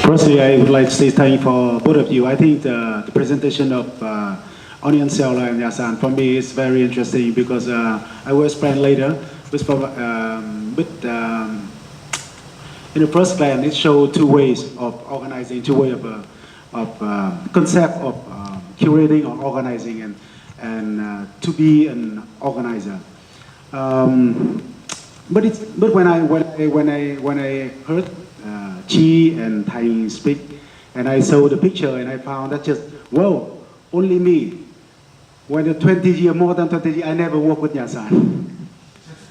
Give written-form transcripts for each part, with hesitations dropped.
Firstly, I would like to say thank you for both of you. I think the presentation of Onion Cellar and Yasan for me is very interesting because I will explain later. In the first plan, it showed two ways of organizing, two ways of concept of curating or organizing and to be an organizer. But when I heard Chi and Tai speak, and I saw the picture, and I found that just whoa, only me. When the 20 years, more than 20 years, I never worked with Yasan.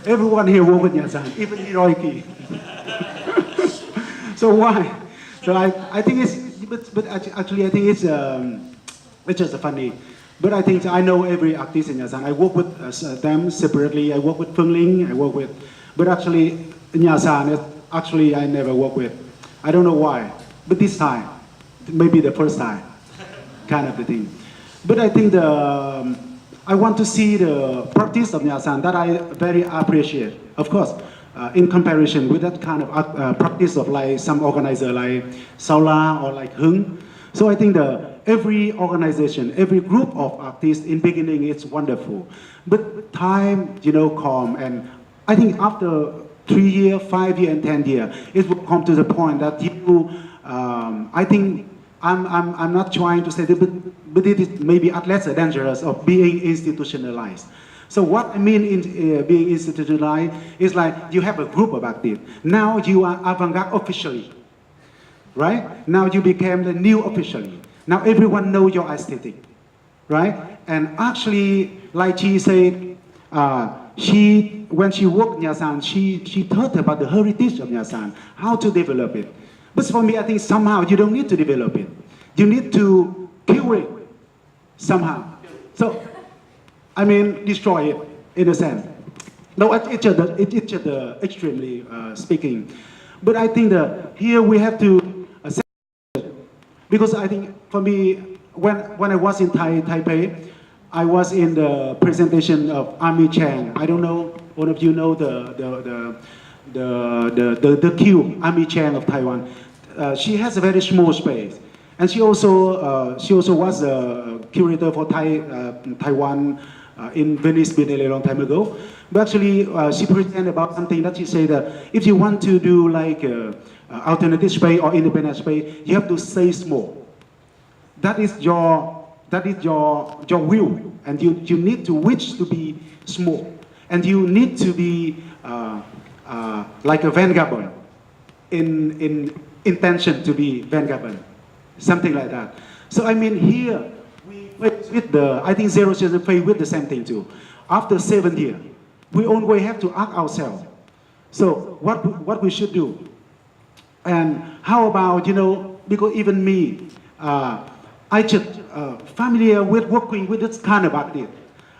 Everyone here worked with Yasan, even Hiroiki. So why? So I think it's, but actually I think it's just funny. But I think I know every artist in Yasan. I work with them separately. I work with Phương Linh. I work with, but actually in Yasan, actually I never work with. I don't know why. But this time, maybe the first time, kind of the thing. But I think I want to see the practice of Yasan that I very appreciate. Of course, in comparison with that kind of practice of like some organizer like Cellar or like Hưng. So I think every organization, every group of artists in beginning, it's wonderful. But time, come, and I think after 3 years, 5 years, and 10 years, it will come to the point that I think I'm not trying to say that, but it is maybe at least dangerous of being institutionalized. So what I mean in being institutionalized is like you have a group of activists. Now you are avant-garde officially, right? Now you became the new officially. Now everyone knows your aesthetic, right? And actually, like she said, when she worked in Yasan, she thought about the heritage of Yasan, how to develop it. But for me, I think somehow you don't need to develop it. You need to kill it somehow. So, I mean, destroy it in a sense. No, it's just extremely speaking. But I think that here we have to because I think for me, when I was in Taipei, I was in the presentation of Army Chang. I don't know, one of you know the Q, Army Chang of Taiwan. She has a very small space, and she also was a curator for Taiwan in Venice Biennale a long time ago. But actually, she presented about something that she said that if you want to do like alternative space or independent space, you have to stay small. That is your will, and you need to wish to be small, and you need to be like a vagabond in intention to be vagabond, something like that. So I mean here we with I think Zero Children face with the same thing too. After 7 years, we always have to ask ourselves. So what we should do, and how about because even me. I just familiar with working with this kind of active.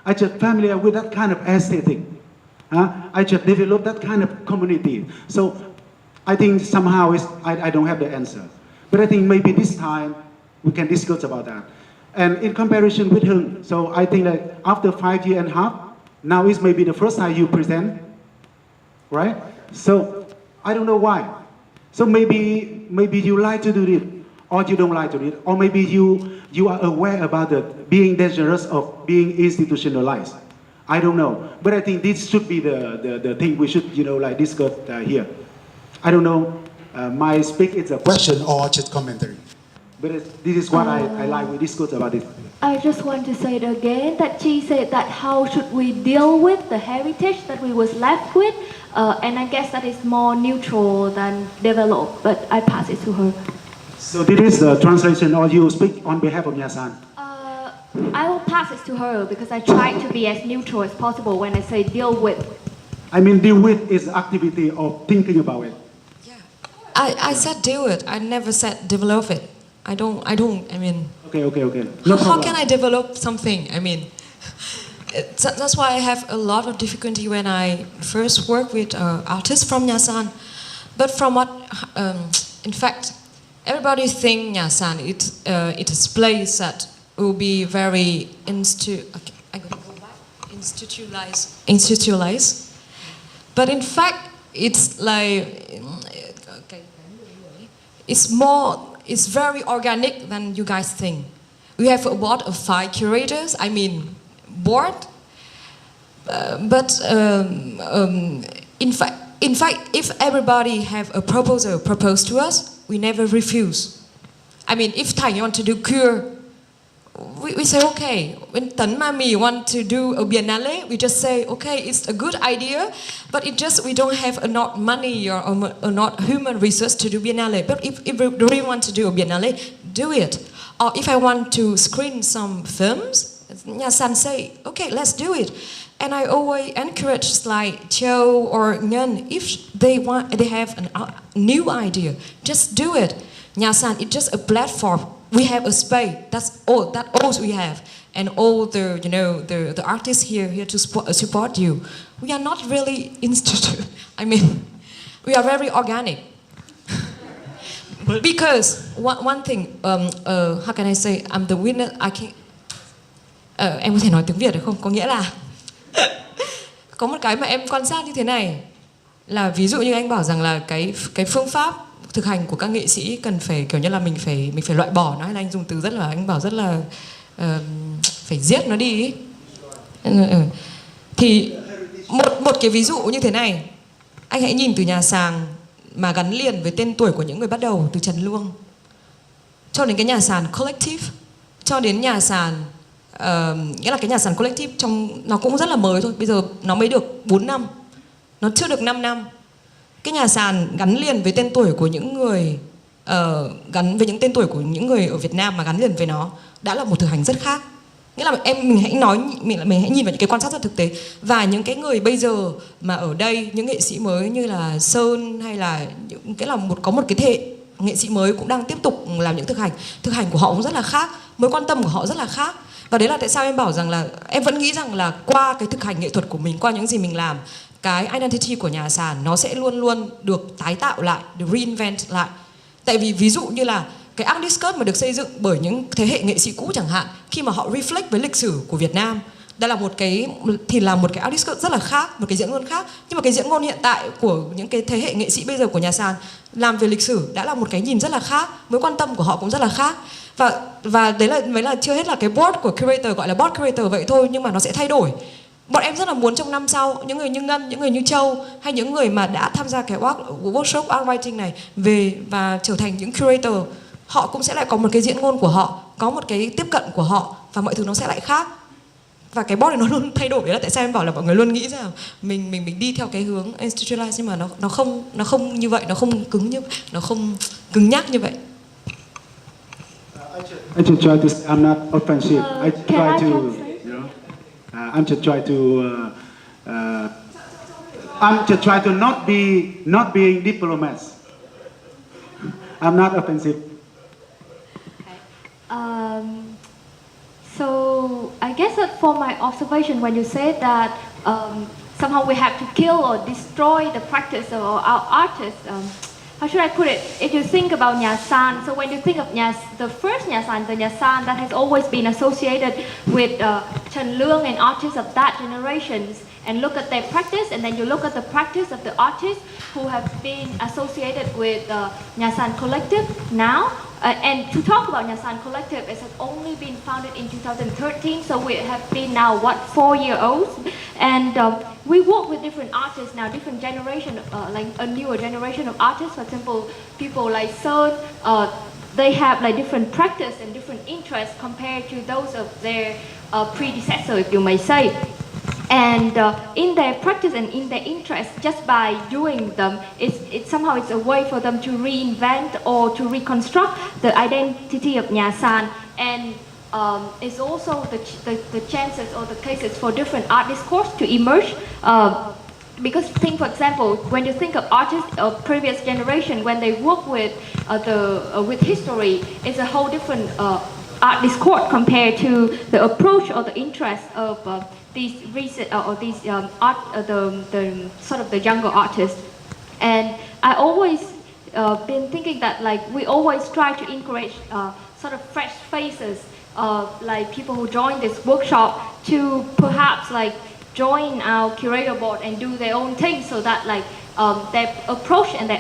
I just familiar with that kind of aesthetic. I just develop that kind of community. So I think somehow I don't have the answer. But I think maybe this time we can discuss about that. And in comparison with him, so I think that after 5 years and a half, now is maybe the first time you present, right? So I don't know why. So maybe you like to do it, or you don't like to do it, or maybe you are aware about the being dangerous of being institutionalized. I don't know, but I think this should be the thing we should like discuss here. I don't know. My speak is a question or just commentary, but this is what I like. We discuss about it. I just want to say it again that she said that how should we deal with the heritage that we was left with, and I guess that is more neutral than developed. But I pass it to her. So this is the translation, or you speak on behalf of Yasan? I will pass it to her because I try to be as neutral as possible when I say deal with. I mean, deal with is activity of thinking about it. Yeah, I said deal with. I never said develop it. I mean. Okay. No how can I develop something? I mean, that's why I have a lot of difficulty when I first work with artists from Yasan. But from what, in fact, everybody think Yasan it is place that will be very institutionalized. But in fact, it's like it's more it's very organic than you guys think. We have a board of 5 curators. I mean, board. But in fact, if everybody have a proposal proposed to us, we never refuse. I mean, if Thành want to do cure, we say okay. When Tấn Mami want to do a biennale, we just say okay, it's a good idea, but we don't have enough money or not human resource to do biennale. But if we really want to do a biennale, do it. Or if I want to screen some films, Nhà Sàn say okay, let's do it. And I always encourage like Châu or Nhân, if they have a new idea, just do it. Nhà Sàn is just a platform. We have a space. That's all we have, and all the artists here to support you. We are not really institute. I mean, we are very organic. Because one thing, how can I say? I'm the winner. I can't. Em có thể nói tiếng Việt được không? Có nghĩa là có một cái mà em quan sát như thế này là ví dụ như anh bảo rằng là cái phương pháp thực hành của các nghệ sĩ cần phải kiểu như là mình phải loại bỏ nó, hay là anh dùng từ anh bảo rất là phải giết nó đi ý. Thì một cái ví dụ như thế này, anh hãy nhìn từ nhà sàn mà gắn liền với tên tuổi của những người bắt đầu từ Trần Luông cho đến cái nhà sàn collective, cho đến nhà sàn nghĩa là cái nhà sàn collective nó cũng rất là mới thôi, bây giờ nó mới được 4 năm, nó chưa được 5 năm. Cái nhà sàn gắn liền với tên tuổi của những người gắn với những tên tuổi của những người ở Việt Nam mà gắn liền với nó đã là một thực hành rất khác. Nghĩa là mình hãy nhìn vào những cái quan sát rất thực tế. Và những cái người bây giờ mà ở đây, những nghệ sĩ mới như là Sơn hay là có một cái thế hệ nghệ sĩ mới cũng đang tiếp tục làm những thực hành của họ cũng rất là khác, mối quan tâm của họ rất là khác. Và đấy là tại sao em bảo rằng là em vẫn nghĩ rằng là qua cái thực hành nghệ thuật của mình, qua những gì mình làm, cái identity của nhà sàn nó sẽ luôn luôn được tái tạo lại, được reinvent lại. Tại vì ví dụ như là cái art discourse mà được xây dựng bởi những thế hệ nghệ sĩ cũ chẳng hạn, khi mà họ reflect với lịch sử của Việt Nam, đây là một cái art discourse rất là khác, một cái diễn ngôn khác. Nhưng mà cái diễn ngôn hiện tại của những cái thế hệ nghệ sĩ bây giờ của nhà sàn làm về lịch sử đã là một cái nhìn rất là khác, mối quan tâm của họ cũng rất là khác. Và đấy mới là chưa hết là cái board của curator, gọi là board curator vậy thôi, nhưng mà nó sẽ thay đổi. Bọn em rất là muốn trong năm sau, những người như Ngân, những người như Châu, hay những người mà đã tham gia cái workshop art writing này về và trở thành những curator, họ cũng sẽ lại có một cái diễn ngôn của họ, có một cái tiếp cận của họ, và mọi thứ nó sẽ lại khác. Và cái board này nó luôn thay đổi. Đấy là tại sao em bảo là mọi người luôn nghĩ rằng mình đi theo cái hướng institutionalized, nhưng mà nó không như vậy, nó không cứng nhắc như vậy. I just try to say I'm not offensive. I try to, I'm just try to, I'm just try to not being diplomats. I'm not offensive. So I guess that for my observation, when you said that somehow we have to kill or destroy the practice of our artists, how should I put it? If you think about Nhà Sàn, so when you think of the first Nhà Sàn, the Nhà Sàn that has always been associated with Trần Lương and artists of that generation, and look at their practice, and then you look at the practice of the artists who have been associated with Nhà Sàn Collective now. And to talk about Nhà Sàn Collective, it has only been founded in 2013, so we have been now, 4 years old? And we work with different artists now, different generation, like a newer generation of artists. For example, people like Sơn, they have like different practice and different interests compared to those of their predecessor, if you may say. And in their practice and in their interest, just by doing them, it's somehow it's a way for them to reinvent or to reconstruct the identity of Nhà Sàn. And it's also the chances or the cases for different art discourse to emerge. Because think, for example, when you think of artists of previous generation, when they work with with history, it's a whole different art discourse compared to the approach or the interest of these recent or these the sort of the younger artists. And I always been thinking that like we always try to encourage sort of fresh faces, like people who join this workshop to perhaps like join our curator board and do their own thing, so that like their approach and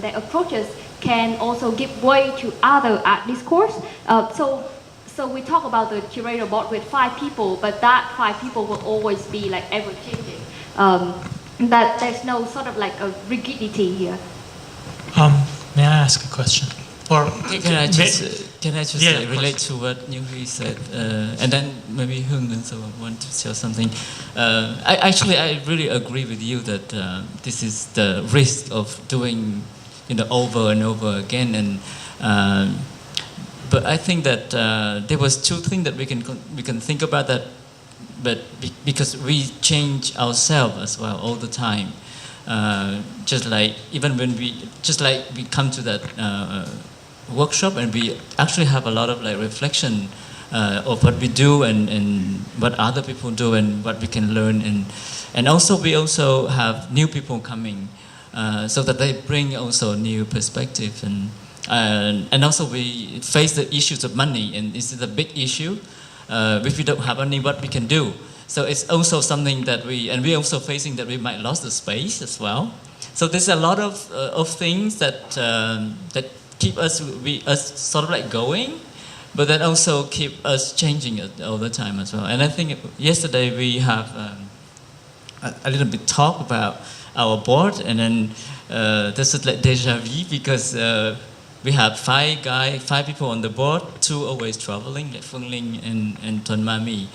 their approaches can also give way to other art discourse. So we talk about the curator board with 5 people, but that 5 people will always be like ever changing. That there's no sort of like a rigidity here. May I ask a question? Or can I just relate to what Nyung-hee said, and then maybe Hung also want to share something. I really agree with you that this is the risk of doing, over and over again, and but I think that there was 2 things that we can think about that, but because we change ourselves as well all the time. Just like even when we come to that workshop, and we actually have a lot of like reflection of what we do and what other people do and what we can learn, and also we also have new people coming, so that they bring also new perspective, and also we face the issues of money, and this is a big issue. If we don't have money, what we can do? So it's also something that we're also facing that we might lose the space as well. So there's a lot of things that keep us sort of like going, but that also keep us changing it all the time as well. And I think yesterday we have a little bit talk about our board, and then this is like deja vu because we have 5 people on the board, 2 always traveling, like Phương Linh and Tuan Mami.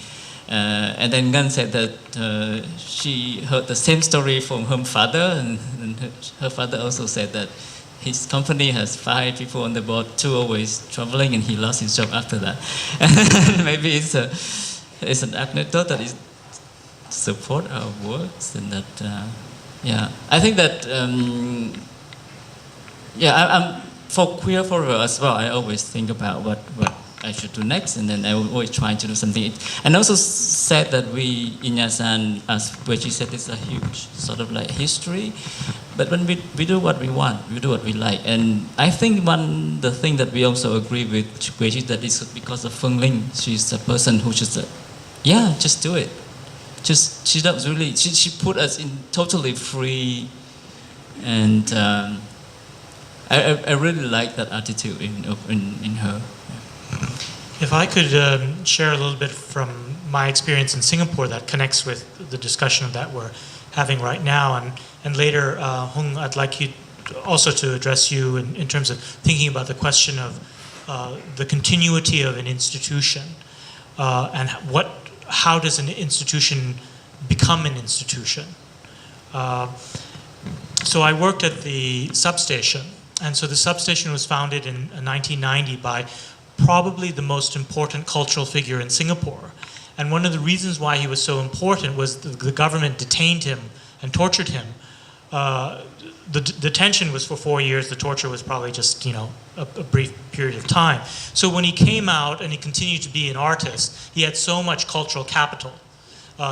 And then Ngan said that she heard the same story from her father, and her father also said that his company has 5 people on the board, 2 always traveling, and he lost his job after that. Maybe it's an anecdote that is support our works, and that I think that I'm for queer forever as well. I always think about what I should do next, and then I will always try to do something. And also said that we in Nyasan, as Wechi said, it's a huge sort of like history. But when we do what we want, we do what we like. And I think the thing that we also agree with Wechi, that is because of Phương Linh. She's a person who just just do it. She doesn't really. She put us in totally free, and I really like that attitude in her. if I could share a little bit from my experience in Singapore that connects with the discussion that we're having right now, and later, Hung, I'd like you also to address you in terms of thinking about the question of the continuity of an institution, and how does an institution become an institution. So I worked at the substation, and so the substation was founded in 1990 by probably the most important cultural figure in Singapore. And one of the reasons why he was so important was the government detained him and tortured him. The detention was for 4 years. The torture was probably just, a brief period of time. So when he came out and he continued to be an artist, he had so much cultural capital.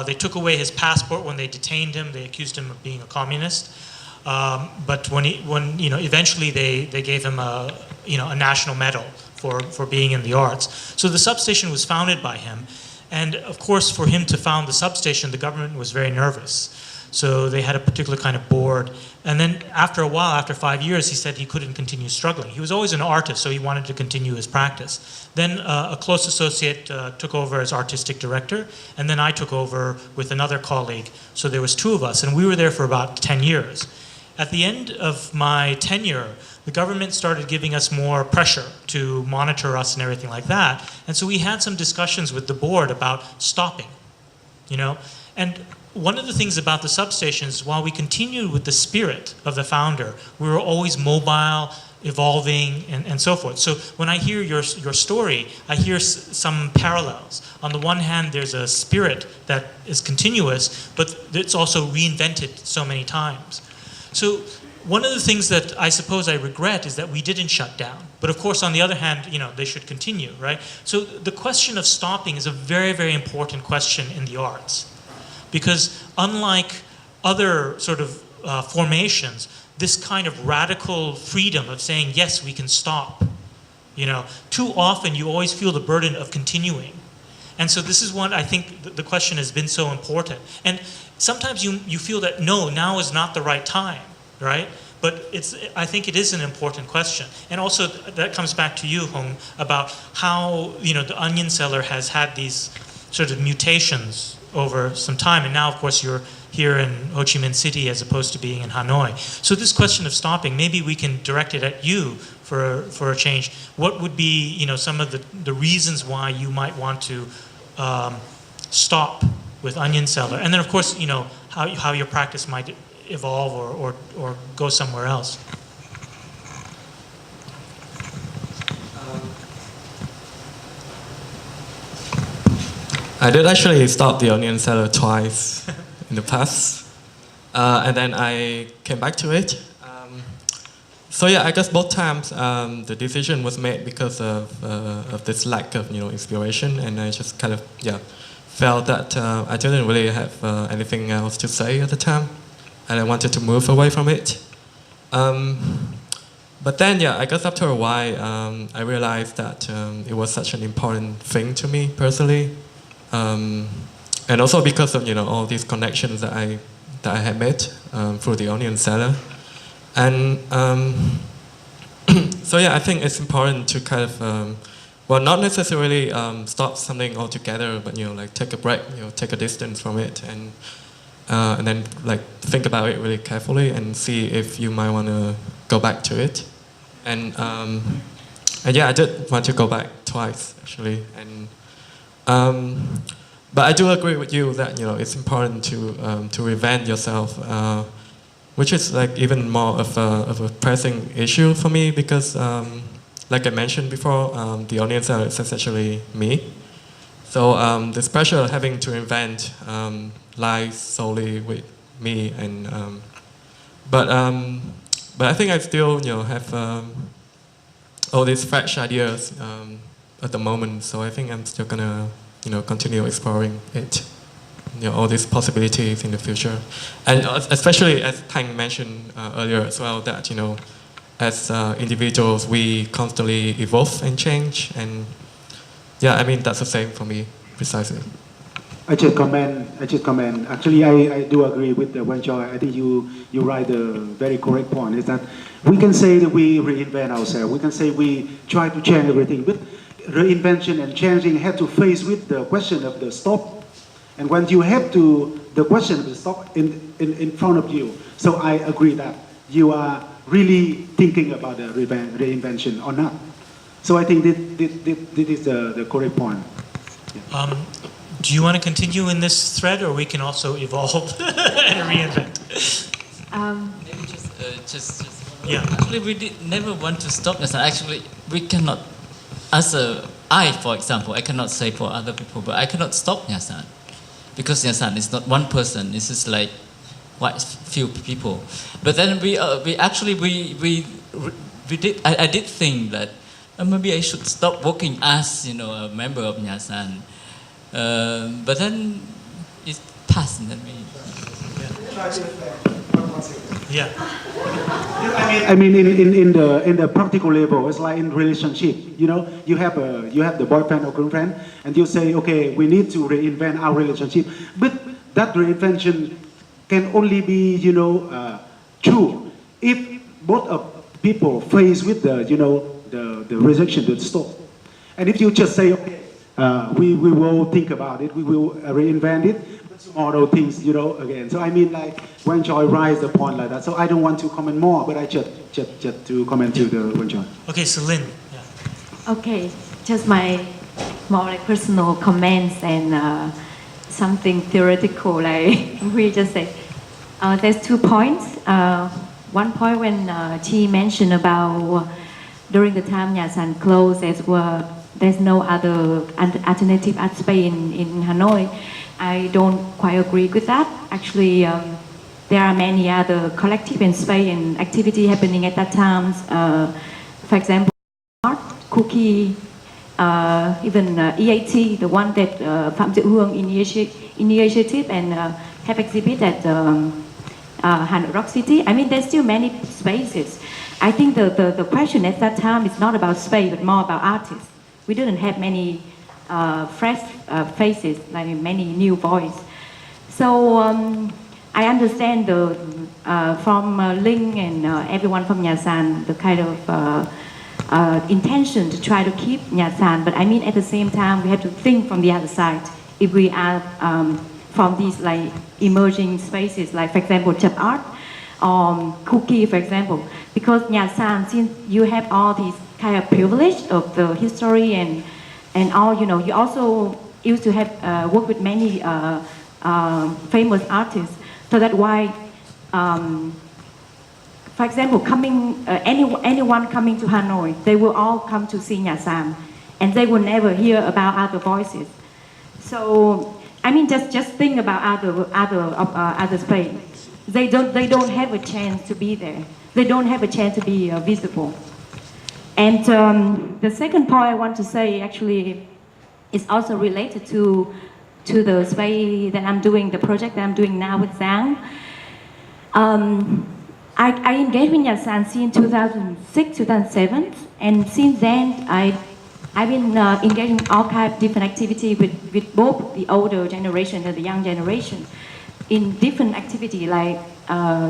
They took away his passport when they detained him. They accused him of being a communist. But when eventually they gave him a national medal for being in the arts. So the substation was founded by him. And of course, for him to found the substation, the government was very nervous. So they had a particular kind of board. And then after a while, after 5 years, he said he couldn't continue struggling. He was always an artist, so he wanted to continue his practice. Then a close associate took over as artistic director, and then I took over with another colleague. So there was 2 of us, and we were there for about 10 years. At the end of my tenure, the government started giving us more pressure to monitor us and everything like that. And so we had some discussions with the board about stopping, And one of the things about the substation is while we continued with the spirit of the founder, we were always mobile, evolving, and so forth. So when I hear your story, I hear some parallels. On the one hand, there's a spirit that is continuous, but it's also reinvented so many times. So one of the things that I suppose I regret is that we didn't shut down. But of course, on the other hand, they should continue, right? So the question of stopping is a very, very important question in the arts. Because unlike other sort of formations, this kind of radical freedom of saying, yes, we can stop, too often you always feel the burden of continuing. And so this is one, I think the question has been so important. And sometimes you feel that, no, now is not the right time, right? But I think it is an important question. And also that comes back to you, Hong, about how, the onion seller has had these sort of mutations over some time. And now, of course, you're here in Ho Chi Minh City as opposed to being in Hanoi. So this question of stopping, maybe we can direct it at you for a change. What would be, some of the reasons why you might want to stop with onion seller? And then, of course, how your practice might evolve or go somewhere else. I did actually stop the onion seller twice in the past, and then I came back to it. So yeah, I guess both times the decision was made because of this lack of inspiration, and I just kind of felt that I didn't really have anything else to say at the time, and I wanted to move away from it. But then I guess after a while I realized that it was such an important thing to me personally. And also because of all these connections that I had made through the onion seller, and so I think it's important to kind of not necessarily stop something altogether, but like take a break, take a distance from it, and then like think about it really carefully and see if you might want to go back to it, and I did want to go back twice actually, and. But I do agree with you that it's important to reinvent yourself, which is like even more of a pressing issue for me because, like I mentioned before, the audience is essentially me. So this pressure of having to invent lies solely with me, and but I think I still have all these fresh ideas at the moment. So I think I'm still gonna continue exploring it, all these possibilities in the future, and especially as Thanh mentioned earlier as well, that as individuals we constantly evolve and change, and I mean that's the same for me precisely. I just comment. Actually, I do agree with Wen Choi. I think you write the very correct point. Is that we can say that we reinvent ourselves. We can say we try to change everything, but reinvention and changing have to face with the question of the stop. And when you have the question of the stop in front of you, so I agree that you are really thinking about the reinvention or not. So I think this is the correct point. Yeah. Do you want to continue in this thread, or we can also evolve and reinvent? Maybe just Actually, we never want to stop this. Actually, we cannot. I, for example, I cannot say for other people, but I cannot stop Nyasan because Nyasan is not one person. This is like quite few people. But then I did think that maybe I should stop working as a member of Nyasan. But then it passed, and then we. Yeah. I mean, in the practical level, it's like in relationship. You have the boyfriend or girlfriend, and you say, okay, we need to reinvent our relationship. But that reinvention can only be, true if both of people face with the rejection, the stop. And if you just say, okay, we will think about it, we will reinvent it. Tomorrow things, again. So I mean, like Wen Choi raised the point like that. So I don't want to comment more, but I just to comment to the Wen Choi. Okay, so Lynn. Yeah. Okay, just my more like personal comments and something theoretical. Like we just say, there's 2 points. One point when Chi mentioned about during the time Nyasan closed, there's no other alternative art space in Hanoi. I don't quite agree with that. Actually, there are many other collective and space and activity happening at that time. For example, art, cookie, even EAT, the one that Phạm Diệu Hương initiative and have exhibit at Hanoi Rock City. I mean, there's still many spaces. I think the question at that time is not about space, but more about artists. We didn't have many fresh faces, like many new voices. So I understand from Linh and everyone from Nyasan, the kind of intention to try to keep Nyasan, but I mean at the same time we have to think from the other side. If we are from these like emerging spaces, like for example Chap Art or Cookie, for example, because Nyasan, since you have all these kind of privilege of the history and all, you know, you also used to have work with many famous artists, so that's why, for example, anyone coming to Hanoi, they will all come to see Nyasan, and they will never hear about other voices. So I mean, just think about other space. They don't have a chance to be there. They don't have a chance to be visible. And the second point I want to say actually is also related to the space that I'm doing, the project that I'm doing now with Giám. I engaged with Nyasan since 2006, 2007, and since then I've been engaging in all kinds of different activities with both the older generation and the young generation in different activities like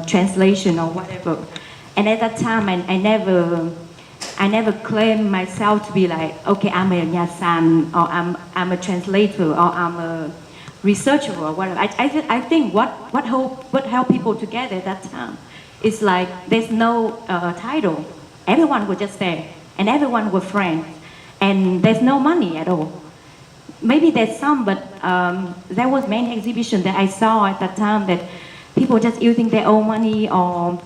translation or whatever. And at that time, I never claimed myself to be like, okay, I'm a Nyasan, or I'm a translator, or I'm a researcher, or whatever. I think what held people together at that time is like there's no title. Everyone was just there, and everyone was friends, and there's no money at all. Maybe there's some, but there was many exhibitions that I saw at that time that people just using their own money, or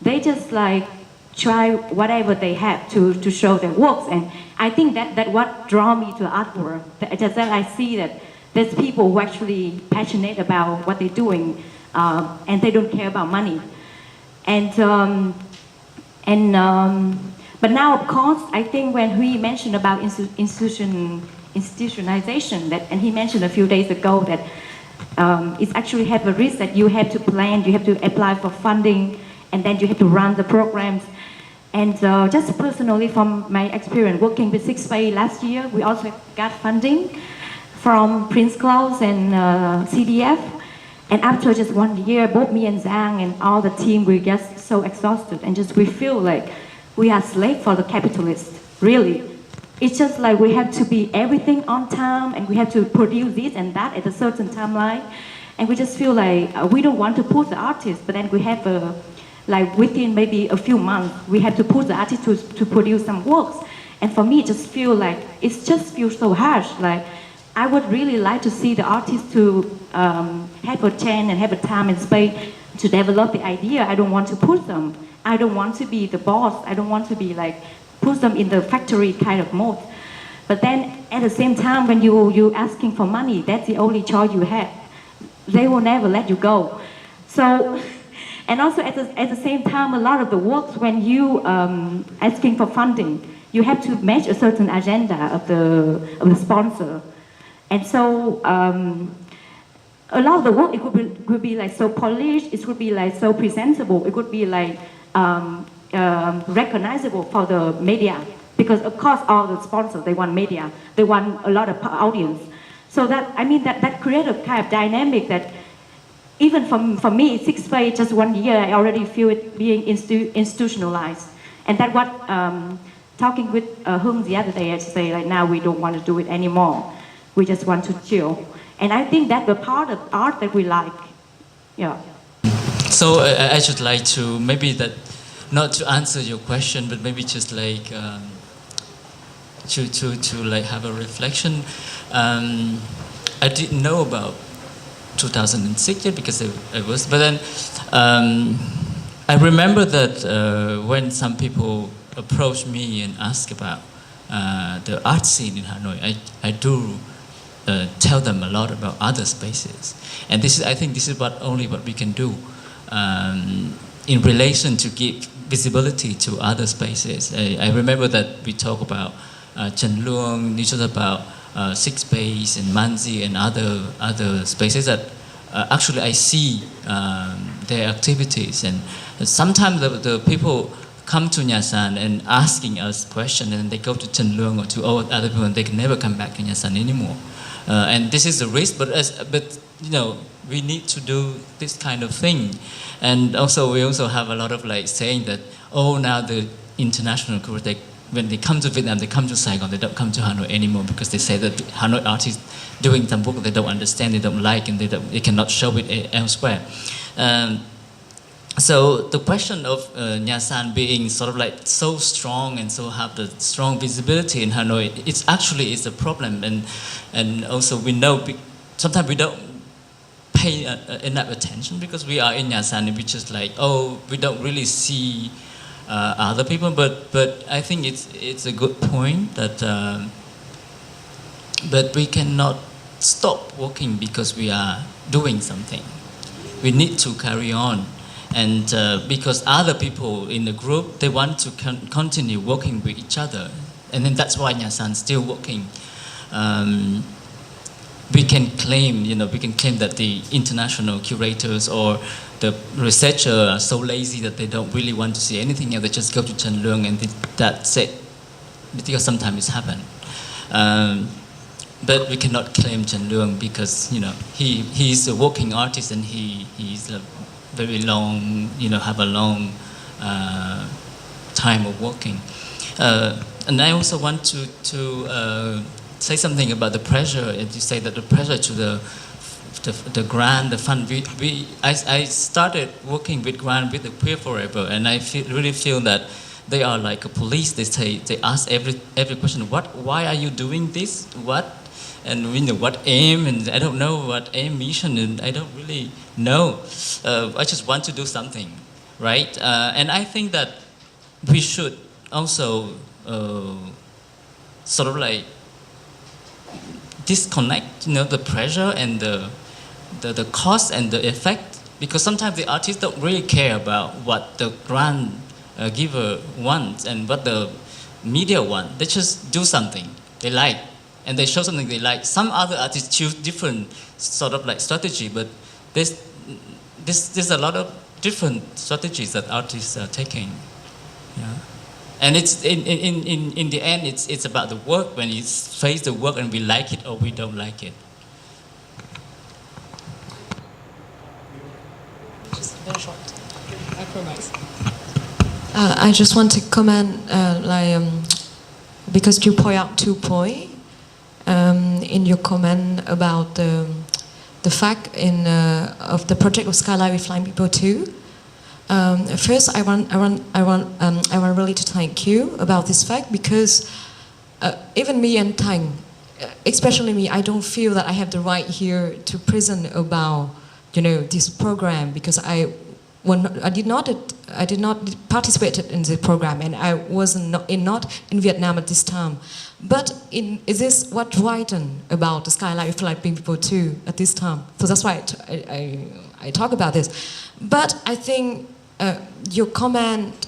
they just like try whatever they have to show their works. And I think that what draw me to artwork. That I see that there's people who are actually passionate about what they're doing, and they don't care about money. But now, of course, I think when we mentioned about institutionalization, and he mentioned a few days ago that it actually have a risk that you have to plan, you have to apply for funding, and then you have to run the programs. And just personally, from my experience working with Six Bay last year, we also got funding from Prince Claus and CDF. And after just 1 year, both me and Giang and all the team, we're just so exhausted, and just we feel like we are slaves for the capitalists, really. It's just like we have to be everything on time, and we have to produce this and that at a certain timeline. And we just feel like we don't want to push the artists, but then we have like within maybe a few months, we have to push the artists to produce some works. And for me, it just feel like, it just feels so harsh. Like, I would really like to see the artists to have a chance and have a time and space to develop the idea. I don't want to push them. I don't want to be the boss. I don't want to be like, push them in the factory kind of mode. But then at the same time, when you asking for money, that's the only choice you have. They will never let you go. So, and also at the same time, a lot of the works, when you asking for funding, you have to match a certain agenda of the sponsor. And so a lot of the work, it could be like so polished, it could be like so presentable, it could be like recognizable for the media, because of course all the sponsors, they want media, they want a lot of audience. So that, I mean, that creates a kind of dynamic that even for me, Six Bay, just 1 year, I already feel it being institutionalized. And that's what, talking with Hung the other day, I say like, now we don't want to do it anymore. We just want to chill. And I think that's the part of art that we like. Yeah. So I should like to, maybe that, not to answer your question, but maybe just like to like have a reflection. I didn't know about 2006 yet because I was, but then I remember that when some people approached me and asked about the art scene in Hanoi, I do tell them a lot about other spaces, and this is, I think this is only what we can do in relation to give visibility to other spaces. I remember that we talk about Trần Luông, we talk about Six Space and Manzi and other spaces that actually I see their activities, and sometimes the people come to Nyasan and asking us questions, and they go to Trần Luông or to other people, and they can never come back to Nyasan anymore. And this is the risk, but you know, we need to do this kind of thing. And also we also have a lot of like saying that, oh, now the international curator, when they come to Vietnam, they come to Saigon, they don't come to Hanoi anymore because they say that Hanoi artists doing some work they don't understand, they don't like, and they cannot show it elsewhere. So the question of Nha San being sort of like so strong and so have the strong visibility in Hanoi, it's actually is a problem, and also we know sometimes we don't pay enough attention because we are in Nha San and we just like, oh, we don't really see other people, but I think it's a good point that but we cannot stop working because we are doing something. We need to carry on. And because other people in the group, they want to continue working with each other. And then that's why Nha San's still working. We can claim, that the international curators or the researchers are so lazy that they don't really want to see anything else. They just go to Trần Lương and that's it. Because sometimes it's happened. But we cannot claim Trần Lương because, he's a working artist and he's a very long, have a long time of working. And I also want to say something about the pressure. And you say that the pressure to the grant, the fund. I started working with grant with the Queer Forever, and I really feel that they are like a police. They ask every question. Why are you doing this? What? And what aim, and I don't know what aim, mission, and I don't really know. I just want to do something, right? And I think that we should also sort of like disconnect, the pressure and the cost and the effect, because sometimes the artists don't really care about what the grant giver wants and what the media want. They just do something they like. And they show something they like. Some other artists choose different sort of like strategy, but there's a lot of different strategies that artists are taking. Yeah. And it's in the end, it's about the work. When you face the work and we like it or we don't like it. Just very short. I promise. I just want to comment, because you point out 2 points. In your comment about the fact of the project of Skyline with Flying People too. First, I want really to thank you about this fact, because even me and Thanh, especially me, I don't feel that I have the right here to present about this program, because I did not participate in the program, and I was not in Vietnam at this time. But is this what written about the Skyline with Flying People too at this time? So that's why I talk about this. But I think your comment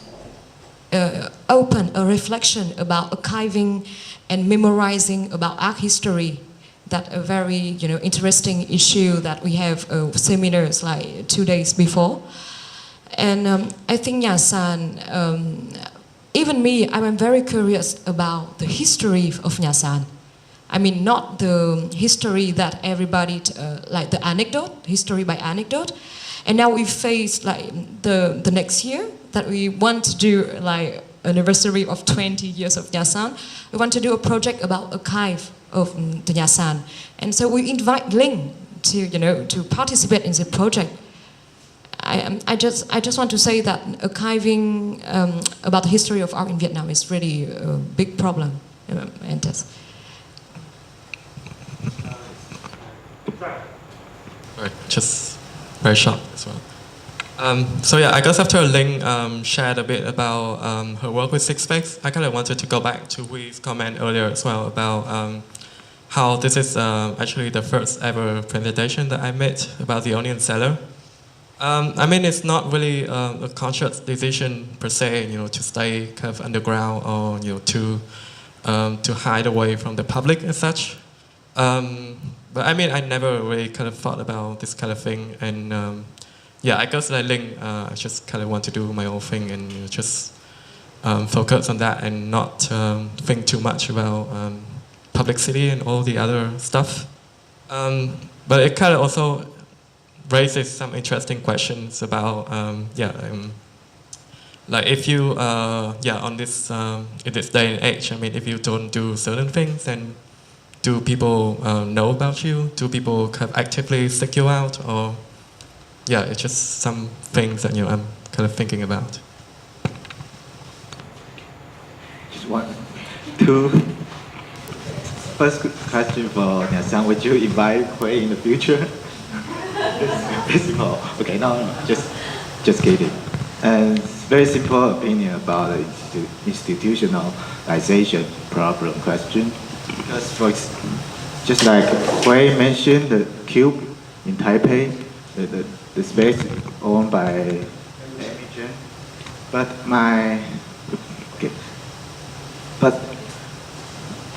opened a reflection about archiving and memorizing about art history. That a very interesting issue that we have seminars like 2 days before. And I think Nha San, even me, I'm very curious about the history of Nha San. I mean, not the history that everybody, like the anecdote, history by anecdote. And now we face like the next year that we want to do like anniversary of 20 years of Nha San. We want to do a project about archive of the Nha San. And so we invite Linh to participate in the project. I just want to say that archiving about the history of art in Vietnam is really a big problem. And Right, just very short as well. So yeah, I guess after Linh shared a bit about her work with Six Flags, I kind of wanted to go back to Hui's comment earlier as well about how this is actually the first ever presentation that I made about the Onion Cellar. I mean, it's not really a conscious decision per se, to stay kind of underground or to hide away from the public as such. But I mean, I never really kind of thought about this kind of thing, and yeah, I guess like Linh, I just kind of want to do my own thing and just focus on that and not think too much about publicity and all the other stuff. But it kind of also raises some interesting questions about like if you on this in this day and age, I mean, if you don't do certain things, then do people know about you? Do people kind of actively seek you out, or it's just some things that I'm kind of thinking about. Just one, two. First question for Nya-san: would you invite Hui in the future? Very simple. Okay, no, just kidding. And very simple opinion about the institutionalization problem question. Because just like Hui mentioned, the cube in Taipei, the space owned by Amy. But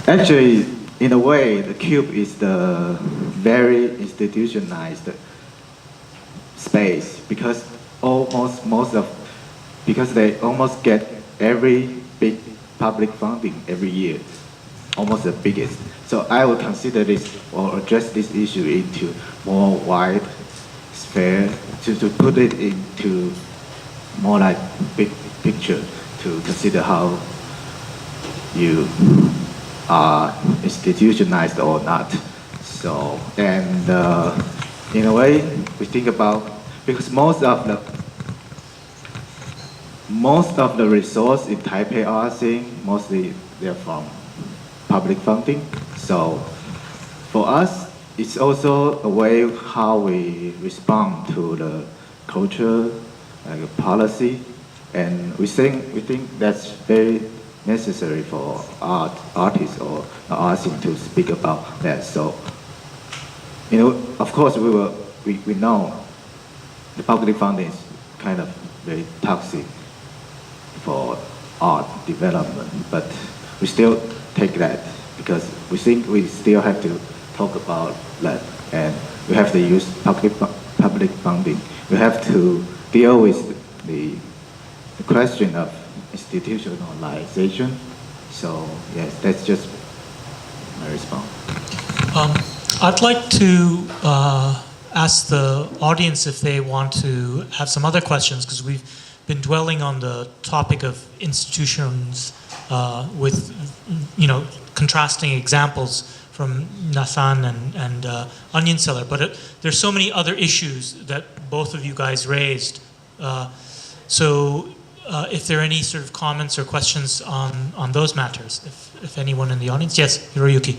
actually, in a way, the cube is the very institutionalized space because because they almost get every big public funding every year, almost the biggest. So I would consider this or address this issue into more wide sphere to put it into more like big picture to consider how you are institutionalized or not. So, and in a way, we think about, because most of the resource in Taipei are mostly they're from public funding. So for us, it's also a way how we respond to the culture, like a policy, and we think that's very necessary for artists or artists to speak about that. So, of course, we know the public funding is kind of very toxic for art development, but we still take that because we think we still have to talk about that, and we have to use public funding. We have to deal with the question of institutionalization. So yes, that's just my response. I'd like to ask the audience if they want to have some other questions, because we've been dwelling on the topic of institutions with, contrasting examples from Nya-san and Onion Cellar. But there's so many other issues that both of you guys raised. So if there are any sort of comments or questions on those matters, if anyone in the audience. Yes, Hiroyuki.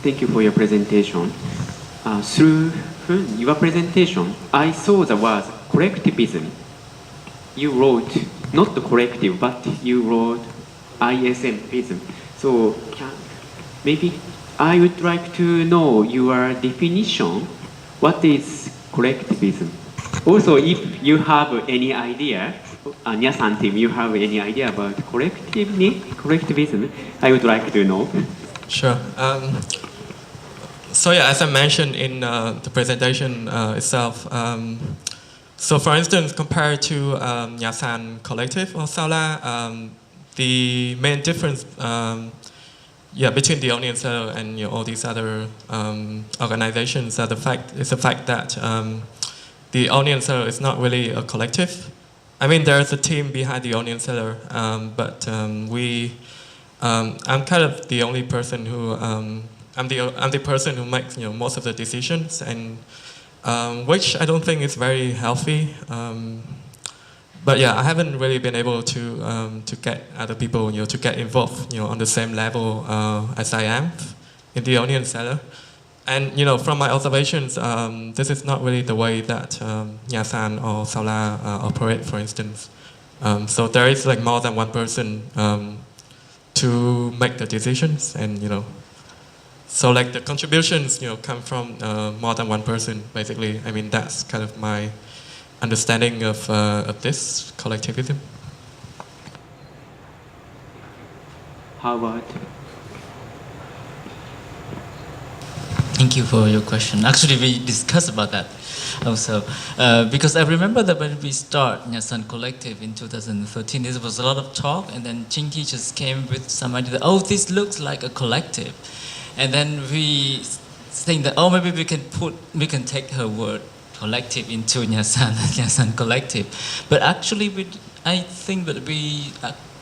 Thank you for your presentation. Through your presentation, I saw the word collectivism. You wrote not the collective, but you wrote ISMism. So maybe I would like to know your definition. What is collectivism? Also, if you have any idea, Nya-san team, you have any idea about collectivism, I would like to know. Sure. So as I mentioned in the presentation itself, so for instance, compared to Nya-san Collective or Cellar, the main difference between the Onion Cellar and all these other organizations is the fact that the Onion Cellar is not really a collective. I mean, there's a team behind the Onion Cellar, but I'm kind of the only person who I'm the person who makes most of the decisions, and which I don't think is very healthy. But I haven't really been able to get other people to get involved on the same level as I am in the Onion Cellar. And from my observations, this is not really the way that Nya-san or Cellar operate, for instance. So there is like more than one person to make the decisions, and so like the contributions come from more than one person, basically. I mean, that's kind of my understanding of this collectivism. How about? Thank you for your question. Actually, we discussed about that also, because I remember that when we started Nya-san Collective in 2013, there was a lot of talk, and then Chinky just came with some idea that, oh, this looks like a collective. And then we think that maybe we can take her word collective into Nyasan collective, but actually I think that we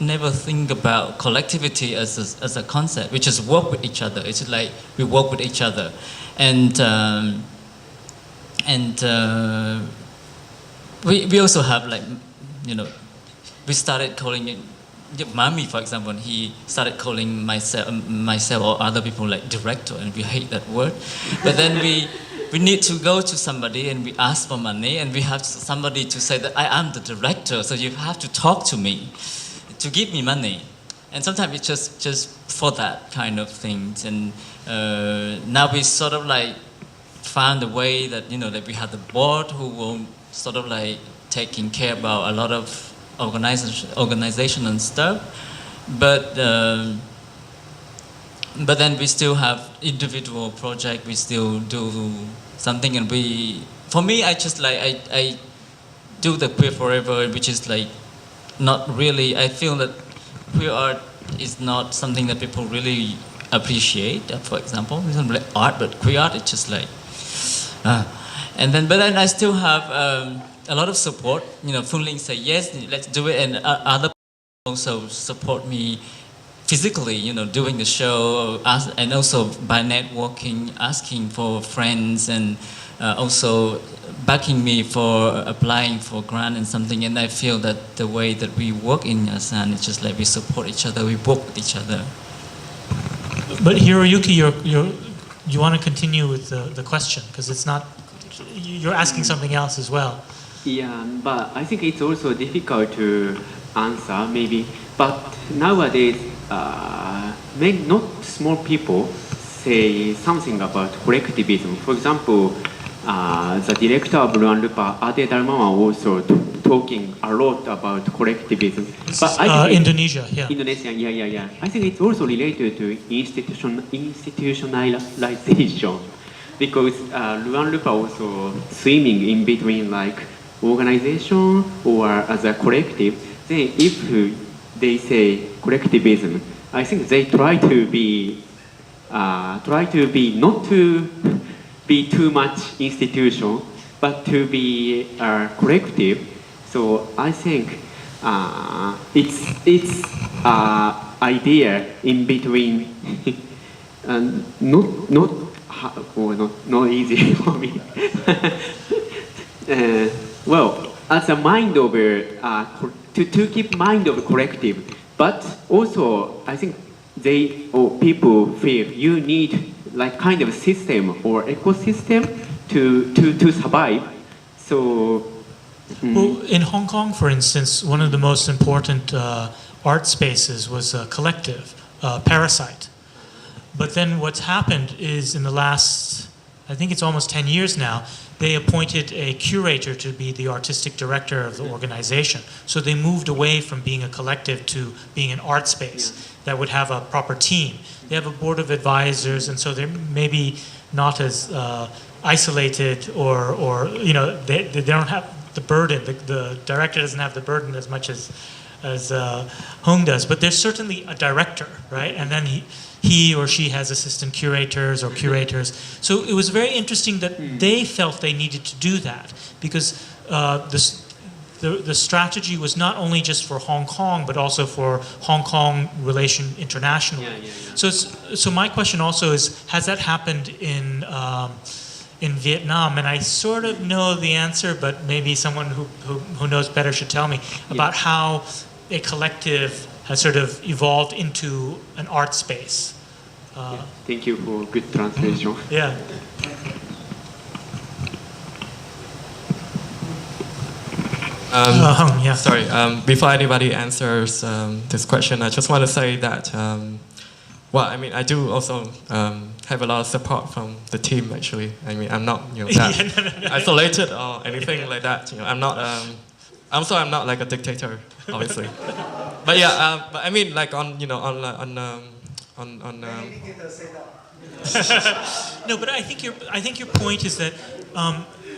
never think about collectivity as a concept. We just work with each other. It's like we work with each other, and we also have like, we started calling it. Mami, for example, he started calling myself or other people like director, and we hate that word. But then we need to go to somebody and we ask for money, and we have somebody to say that I am the director, so you have to talk to me to give me money. And sometimes it's just for that kind of things. And now we sort of like found a way that that we have the board who will sort of like taking care about a lot of organization and stuff, but then we still have individual project. We still do something, and for me, I just like I do the queer forever, which is like not really. I feel that queer art is not something that people really appreciate. For example, it's not like art, but queer art, it's just like, but then I still have. A lot of support. Phương Linh say yes, let's do it, and other people also support me physically. Doing the show, and also by networking, asking for friends, and also backing me for applying for grant and something. And I feel that the way that we work in Nyasan, it's just like we support each other, we work with each other. But Hiroyuki, you want to continue with the question, because it's not. You're asking something else as well. Yeah, but I think it's also difficult to answer, maybe. But nowadays, maybe not small people say something about collectivism. For example, the director of Luan Lupa, Ade Darmawan, also talking a lot about collectivism. But I think Indonesia, yeah. Indonesia, yeah. I think it's also related to institutionalization, because Luan Lupa also swimming in between like organization or as a collective. Then if they say collectivism, I think they try to be not to be too much institution, but to be collective. So I think it's idea in between, not easy for me. Well, as a mind of to keep mind of collective, but also I think people feel you need like kind of system or ecosystem to survive. So, well, in Hong Kong, for instance, one of the most important art spaces was a collective, Parasite. But then what's happened is in the last, I think it's almost 10 years now, they appointed a curator to be the artistic director of the organization. So they moved away from being a collective to being an art space that would have a proper team. They have a board of advisors, and so they're maybe not as isolated, or they don't have the burden. The director doesn't have the burden as much as Hung does, but there's certainly a director, right? And then he or she has assistant curators or curators. So it was very interesting that they felt they needed to do that, because the strategy was not only just for Hong Kong, but also for Hong Kong relation internationally. So my question also is, has that happened in Vietnam? And I sort of know the answer, but maybe someone who knows better should tell me about how a collective has sort of evolved into an art space. Thank you for good translation. Yeah. Sorry, before anybody answers this question, I just want to say that, I do also have a lot of support from the team, actually. I mean, I'm not that isolated or anything like that. I'm not, I'm not like a dictator, obviously. But yeah, but I mean, like on. No, but I think your point is that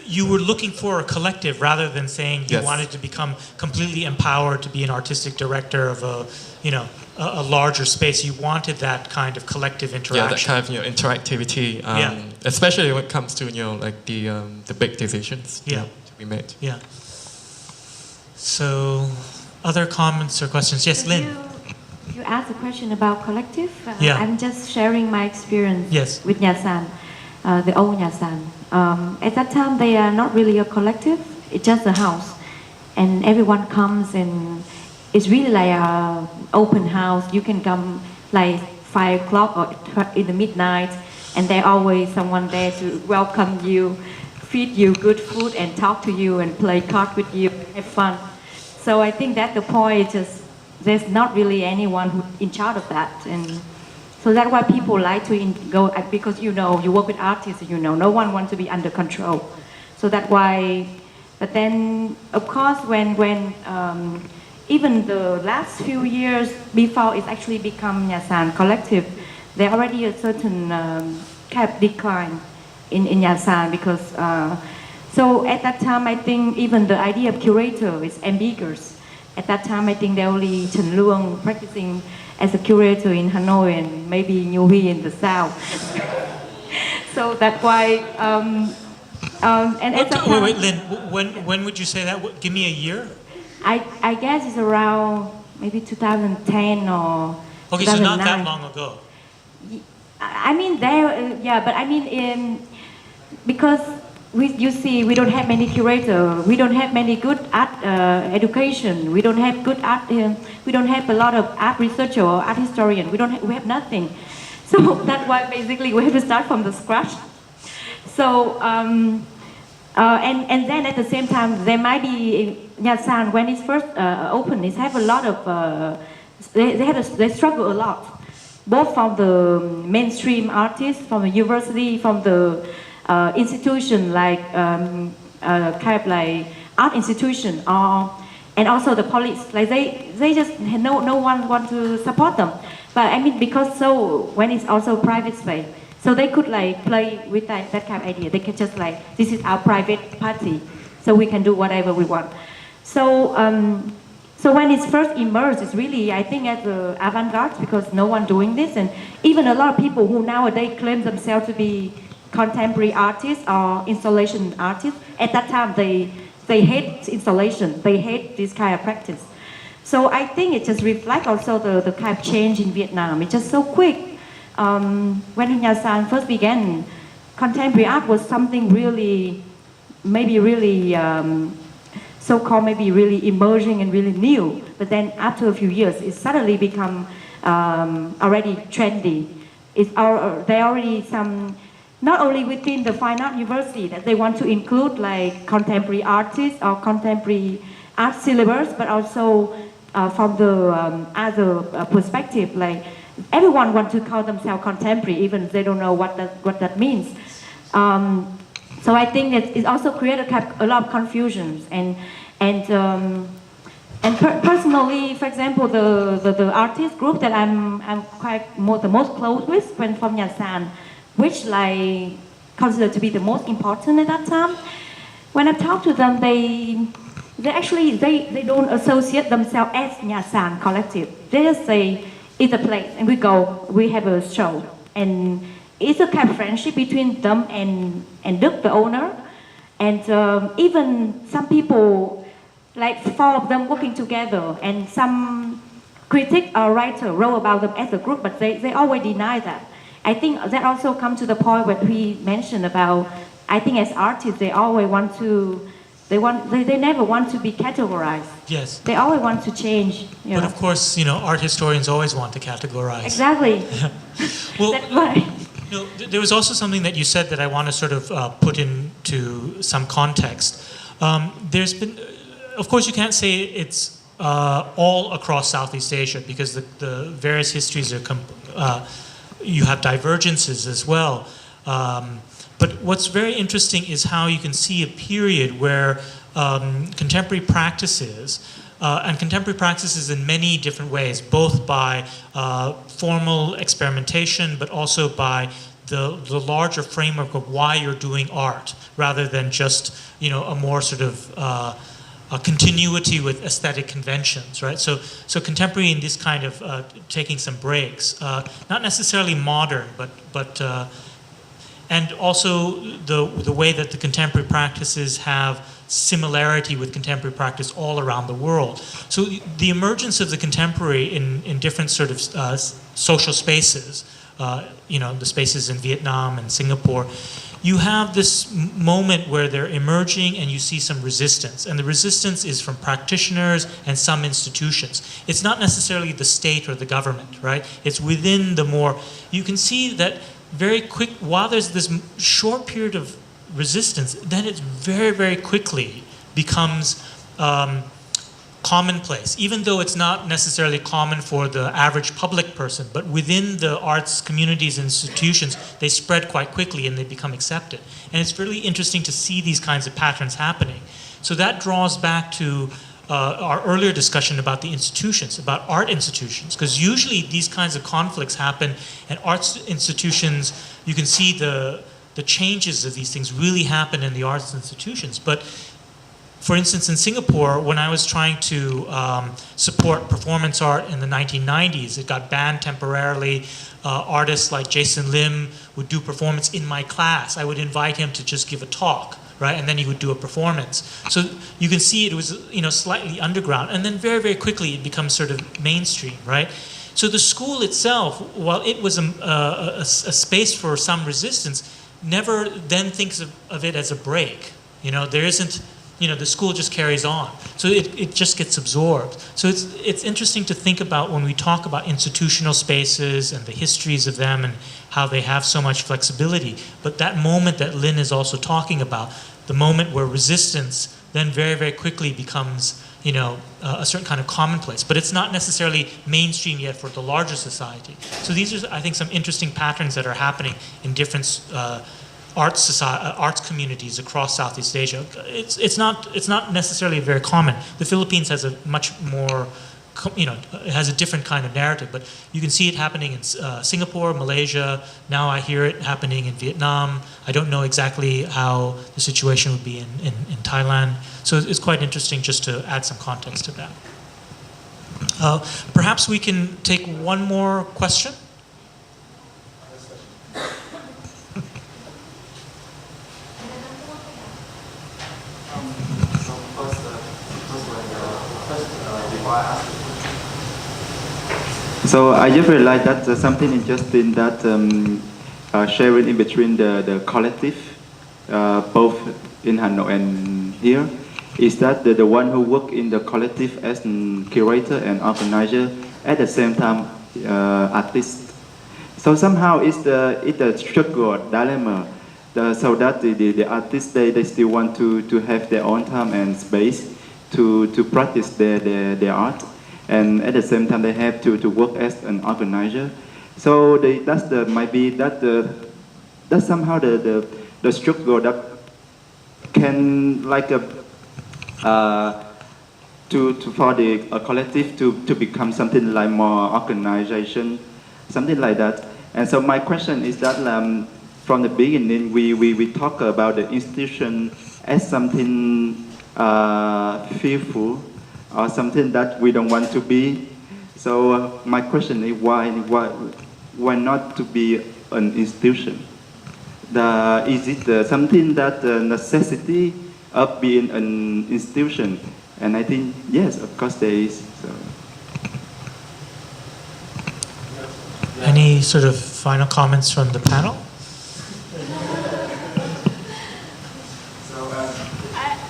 you were looking for a collective rather than saying you Yes. wanted to become completely empowered to be an artistic director of a larger space. You wanted that kind of collective interaction. Yeah, that kind of interactivity, Yeah. especially when it comes to like the big decisions Yeah. to be made. Yeah. So, other comments or questions? Yes, Lynn. You asked a question about collective. Yeah. I'm just sharing my experience Yes. with Nyasan, the old Nyasan. At that time, they are not really a collective. It's just a house, and everyone comes, and it's really like a open house. You can come like 5 o'clock or in the midnight, and there's always someone there to welcome you, feed you good food, and talk to you, and play cards with you, have fun. So I think that's the point. Just there's not really anyone who's in charge of that, and so that's why people like to go because you work with artists, no one wants to be under control. So that's why. But then, of course, when even the last few years before it actually become Nyasan collective, there already a certain kind of decline in Nyasan because. So at that time, I think even the idea of curator is ambiguous. At that time, I think there only Chen Luong practicing as a curator in Hanoi and maybe Nhu Huy in the south. So that's why. And at that time, wait, Lynn. When would you say that? Give me a year. I guess it's around maybe 2010 or. Okay, 2009. So not that long ago. I mean, but I mean, because. You see, we don't have many curators. We don't have many good art education. We don't have good art. We don't have a lot of art researcher or art historian. We have nothing. So that's why basically we have to start from the scratch. So and then at the same time there might be Nyasan when it's first opened. It have a lot of they struggle a lot, both from the mainstream artists, from the university, from the institution like kind of like art institution, and also the police. Like they just no one want to support them. But I mean because when it's also private space, so they could like play with that kind of idea. They can just like this is our private party, so we can do whatever we want. So when it's first emerged, it's really I think as the avant-garde because no one doing this, and even a lot of people who nowadays claim themselves to be contemporary artists or installation artists, at that time they hate installation, they hate this kind of practice. So I think it just reflects also the kind of change in Vietnam. It's just so quick. When Nyasan first began, contemporary art was something really, maybe really so-called maybe really emerging and really new. But then after a few years, it suddenly become already trendy. There already some. Not only within the Fine Art University that they want to include like contemporary artists or contemporary art syllabus, but also from the other perspective, like everyone wants to call themselves contemporary, even if they don't know what that means. So I think that it also created a lot of confusions personally, for example, the artist group that I'm the most close with when from Nyasan, which like considered to be the most important at that time. When I talk to them, they don't associate themselves as Nyasan collective. They just say it's a place and we have a show, and it's a kind of friendship between them and Đức, the owner, and even some people, like 4 of them working together, and some critic or writer wrote about them as a group, but they always deny that. I think that also comes to the point what we mentioned about, I think as artists, they always want to, they never want to be categorized. Yes. They always want to change. But of course, art historians always want to categorize. Exactly. Well, that's right. There was also something that you said that I want to sort of put into some context. There's been, of course, you can't say it's all across Southeast Asia because the various histories are you have divergences as well. But what's very interesting is how you can see a period where contemporary practices, and contemporary practices in many different ways, both by formal experimentation, but also by the larger framework of why you're doing art, rather than just a more sort of a continuity with aesthetic conventions, right? So contemporary in this kind of taking some breaks, not necessarily modern, but and also the way that the contemporary practices have similarity with contemporary practice all around the world. So the emergence of the contemporary in different sort of social spaces, the spaces in Vietnam and Singapore, you have this moment where they're emerging and you see some resistance. And the resistance is from practitioners and some institutions. It's not necessarily the state or the government, right? It's within the more, you can see that very quick, while there's this short period of resistance, then it very, very quickly becomes commonplace, even though it's not necessarily common for the average public person, but within the arts communities and institutions, they spread quite quickly and they become accepted. And it's really interesting to see these kinds of patterns happening. So that draws back to our earlier discussion about the institutions, about art institutions, because usually these kinds of conflicts happen, and arts institutions, you can see the changes of these things really happen in the arts institutions. But for instance, in Singapore, when I was trying to support performance art in the 1990s, it got banned temporarily. Artists like Jason Lim would do performance in my class. I would invite him to just give a talk, right? And then he would do a performance. So you can see it was, slightly underground. And then very, very quickly it becomes sort of mainstream, right? So the school itself, while it was a space for some resistance, never then thinks of it as a break. There isn't, the school just carries on. So it just gets absorbed. So it's interesting to think about when we talk about institutional spaces and the histories of them and how they have so much flexibility. But that moment that Lynn is also talking about, the moment where resistance then very, very quickly becomes, a certain kind of commonplace. But it's not necessarily mainstream yet for the larger society. So these are, I think, some interesting patterns that are happening in different arts communities across Southeast Asia. It's not necessarily very common. The Philippines has a much more, it has a different kind of narrative, but you can see it happening in Singapore, Malaysia. Now I hear it happening in Vietnam. I don't know exactly how the situation would be in Thailand. So it's quite interesting just to add some context to that. Perhaps we can take one more question. So I just realized that something interesting that sharing in between the collective, both in Hanoi and here, is that the one who work in the collective as curator and organizer at the same time artist. So somehow it's a struggle, dilemma, so that the artists they still want to have their own time and space to practice their art. And at the same time, they have to work as an organizer. So that's somehow the struggle that can for the collective to become something like more organization, something like that. And so my question is that from the beginning we talk about the institution as something fearful, or something that we don't want to be. So my question is why not to be an institution? Is it something that necessity of being an institution? And I think yes, of course there is. So. Any sort of final comments from the panel?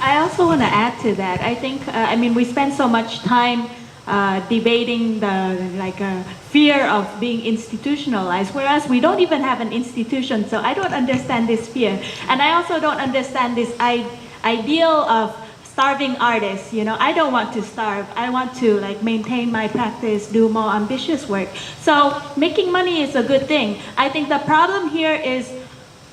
I also want to add to that. I think, we spend so much time debating the fear of being institutionalized, whereas we don't even have an institution. So I don't understand this fear, and I also don't understand this ideal of starving artists. I don't want to starve. I want to maintain my practice, do more ambitious work. So making money is a good thing. I think the problem here is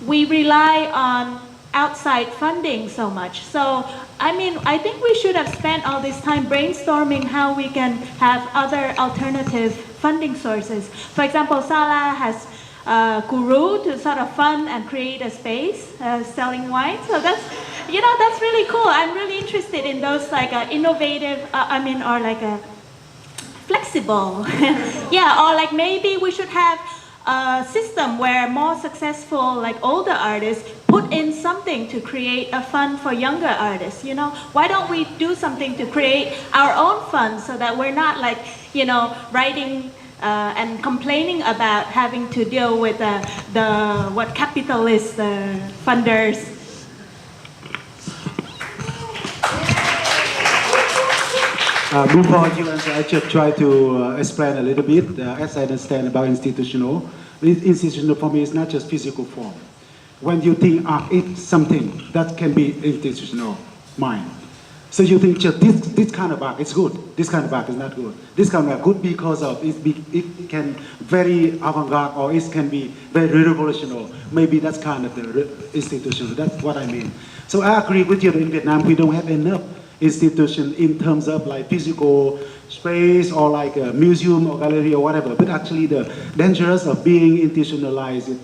we rely on outside funding so much. So, I think we should have spent all this time brainstorming how we can have other alternative funding sources. For example, Cellar has guru to sort of fund and create a space selling wine. So that's, that's really cool. I'm really interested in those like innovative, or like a flexible. Yeah, or like maybe we should have a system where more successful like older artists put in something to create a fund for younger artists. Why don't we do something to create our own fund so that we're not like writing and complaining about having to deal with what capitalist funders. Before you answer, I just try to explain a little bit, as I understand about institutional. Institutional for me is not just physical form. When you think art is something that can be institutional mind. So you think just this kind of art is good, this kind of art is not good. This kind of art good because of it can very avant-garde or it can be very revolutionary. Maybe that's kind of the institutional. That's what I mean. So I agree with you that in Vietnam we don't have enough institution in terms of like physical space or like a museum or gallery or whatever. But actually the dangerous of being institutionalized,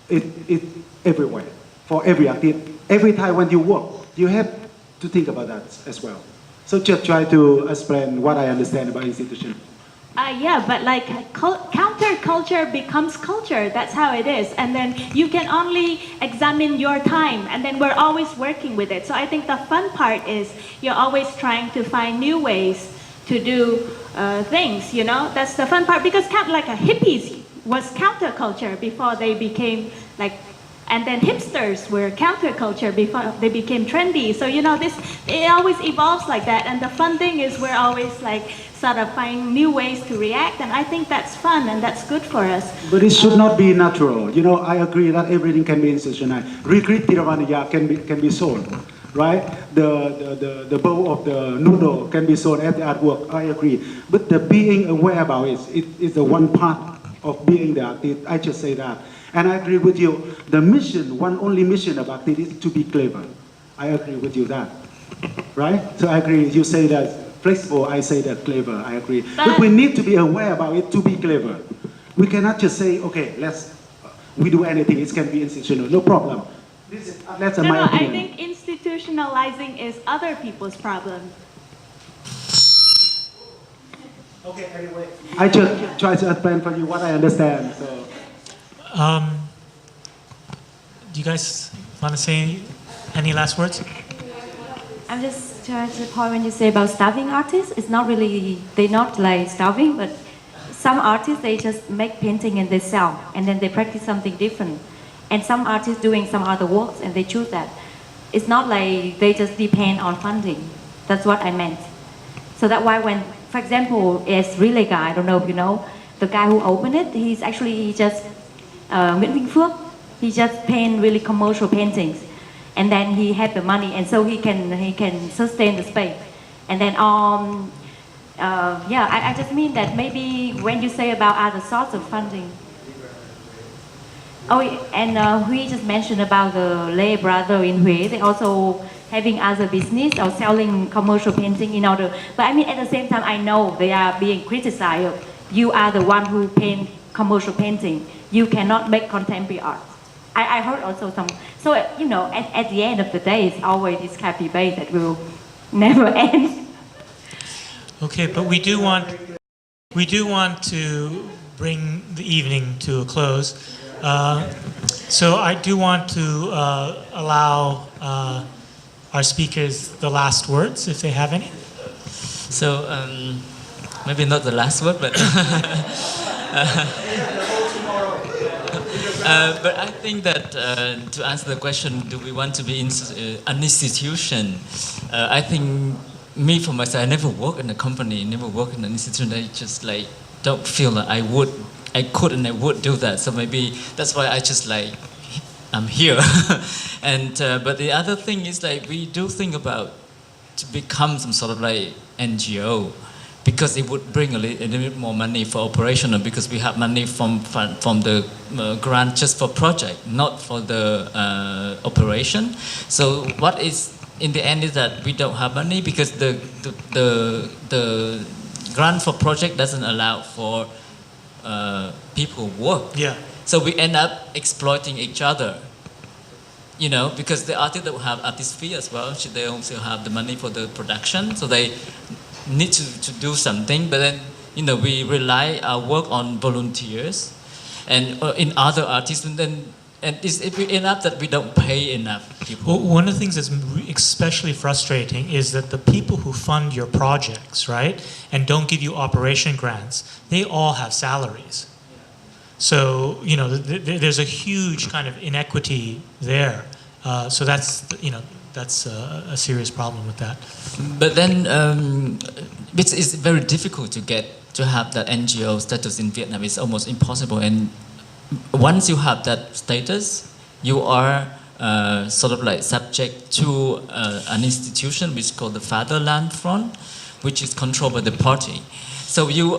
it everywhere for every artist. Every time when you work, you have to think about that as well. So just try to explain what I understand about institution. Yeah, but like counterculture becomes culture. That's how it is. And then you can only examine your time, and then we're always working with it. So I think the fun part is you're always trying to find new ways to do things. That's the fun part, because kind of like hippies was counterculture before they became like. And then hipsters were counterculture before they became trendy. So it always evolves like that. And the fun thing is we're always like sort of find new ways to react. And I think that's fun and that's good for us. But it should not be natural. I agree that everything can be institutionalized. Regret Tiravaniya can be sold, right? The bowl of the noodle can be sold at the artwork. I agree. But the being aware about it is the one part of being the artist. I just say that. And I agree with you. The mission, one only mission of artists is to be clever. I agree with you that, right? So I agree. You say that flexible. I say that clever. I agree. But we need to be aware about it to be clever. We cannot just say, okay, we do anything. It can be institutional. No problem. That's my opinion. I think institutionalizing is other people's problem. Okay. Anyway, I just try to explain for you what I understand. So. Do you guys want to say any last words? I'm just trying to point when you say about starving artists, it's not really, they're not like starving, but some artists, they just make painting and they sell, and then they practice something different. And some artists doing some other works and they choose that. It's not like they just depend on funding. That's what I meant. So that's why when, for example, as Relay Guy, I don't know if you know, the guy who opened it, he just Nguyễn Vinh Phước, he just paint really commercial paintings, and then he had the money, and so he can sustain the space. And then I just mean that maybe when you say about other sorts of funding. Oh, and we just mentioned about the Lê brother in Huế. They also having other business or selling commercial painting in order. But I mean, at the same time, I know they are being criticized. You are the one who paint commercial painting. You cannot make contemporary art. I heard also some. So at the end of the day, it's always this kind of debate that will never end. Okay, but we do want to bring the evening to a close. So I do want to allow our speakers the last words, if they have any. So maybe not the last word, but but I think that to answer the question, do we want to be an institution? I think me, for myself, I never work in a company, never work in an institution. I just like don't feel that I could and I would do that. So maybe that's why I just like I'm here. And but the other thing is like we do think about to become some sort of like NGO, because it would bring a little bit more money for operational, because we have money from the grant just for project, not for the operation. So what is in the end is that we don't have money because the grant for project doesn't allow for people work. Yeah. So we end up exploiting each other. You know, because the artists that have artist fee as well, they also have the money for the production, so they need to do something. But then, you know, we rely our work on volunteers and in other artists, and if we end up that we don't pay enough people. Well, one of the things that's especially frustrating is that the people who fund your projects, right, and don't give you operation grants, they all have salaries. So, you know, there's a huge kind of inequity there. So that's, you know, that's a serious problem with that. But then it's very difficult to have that NGO status in Vietnam. It's almost impossible. And once you have that status, you are sort of like subject to an institution which is called the Fatherland Front, which is controlled by the party. So you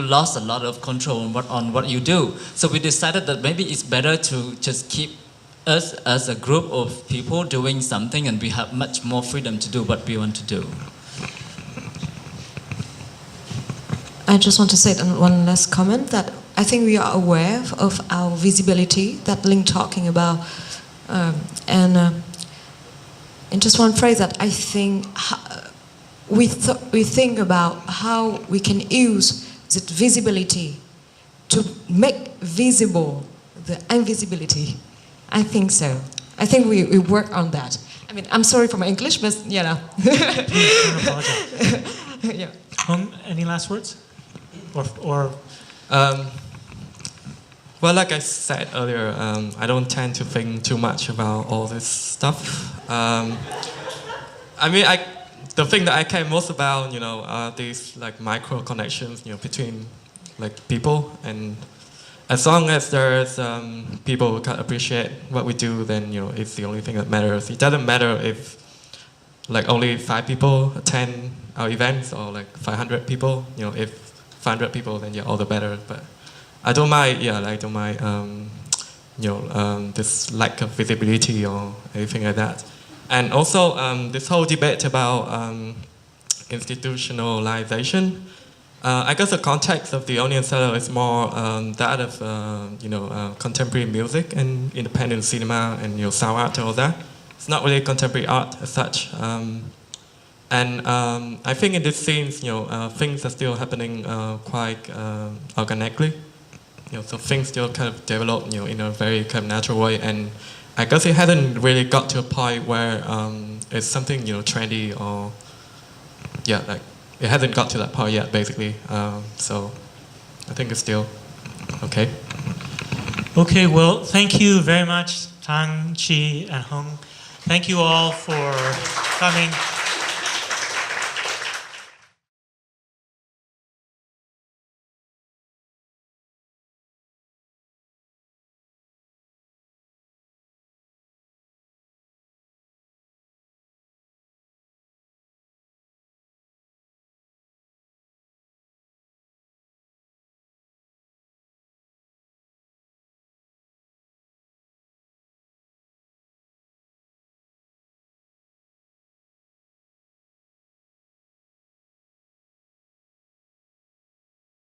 lost a lot of control on what you do. So we decided that maybe it's better to just keep us as a group of people doing something, and we have much more freedom to do what we want to do. I just want to say one last comment, that I think we are aware of our visibility that Linh talking about, and just one phrase that I think we think about how we can use that visibility to make visible the invisibility. I think so. I think we work on that. I mean, I'm sorry for my English, but you know. Don't apologize. Yeah. Any last words? Or well, like I said earlier, I don't tend to think too much about all this stuff. I mean, the thing that I care most about, you know, are these like micro connections, you know, between like people, and as long as there's people who can appreciate what we do, then, you know, it's the only thing that matters. It doesn't matter if like only 5 people attend our events or like 500 people. You know, if 500 people, then yeah, all the better. But I don't mind, yeah, I don't mind, you know, this lack of visibility or anything like that. And also this whole debate about institutionalization. I guess the context of the Onion Cellar is more that of you know, contemporary music and independent cinema and, you know, sound art and all that. It's not really contemporary art as such. And I think in these scenes, you know, things are still happening quite organically. You know, so things still kind of develop, you know, in a very kind of natural way. And I guess it hasn't really got to a point where it's something, you know, trendy or, yeah, like, it hasn't got to that point yet, basically. So I think it's still okay. Okay, well, thank you very much, Tang, Chi, and Hung. Thank you all for coming.